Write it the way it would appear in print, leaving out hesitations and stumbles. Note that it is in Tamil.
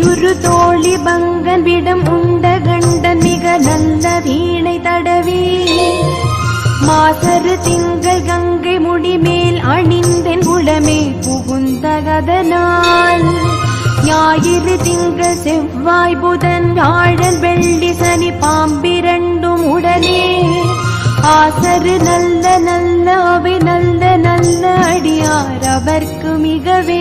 பேயுரு தோழி பங்கன் விடம் உண்ட கண்டன் மிக நல்ல வீணை தடவி மாசரு திங்கள் கங்கை முடிமேல் அணிந்தென் உளமே புகுந்தகதனால் ஞாயிறு திங்கள் செவ்வாய் புதன் வியாழன் வெள்ளி சனி பாம்பிரண்டும் உடனே ஆசரு நல்ல நல்ல அவை நல்ல நல்ல அடியார் அவர்க்கு மிகவே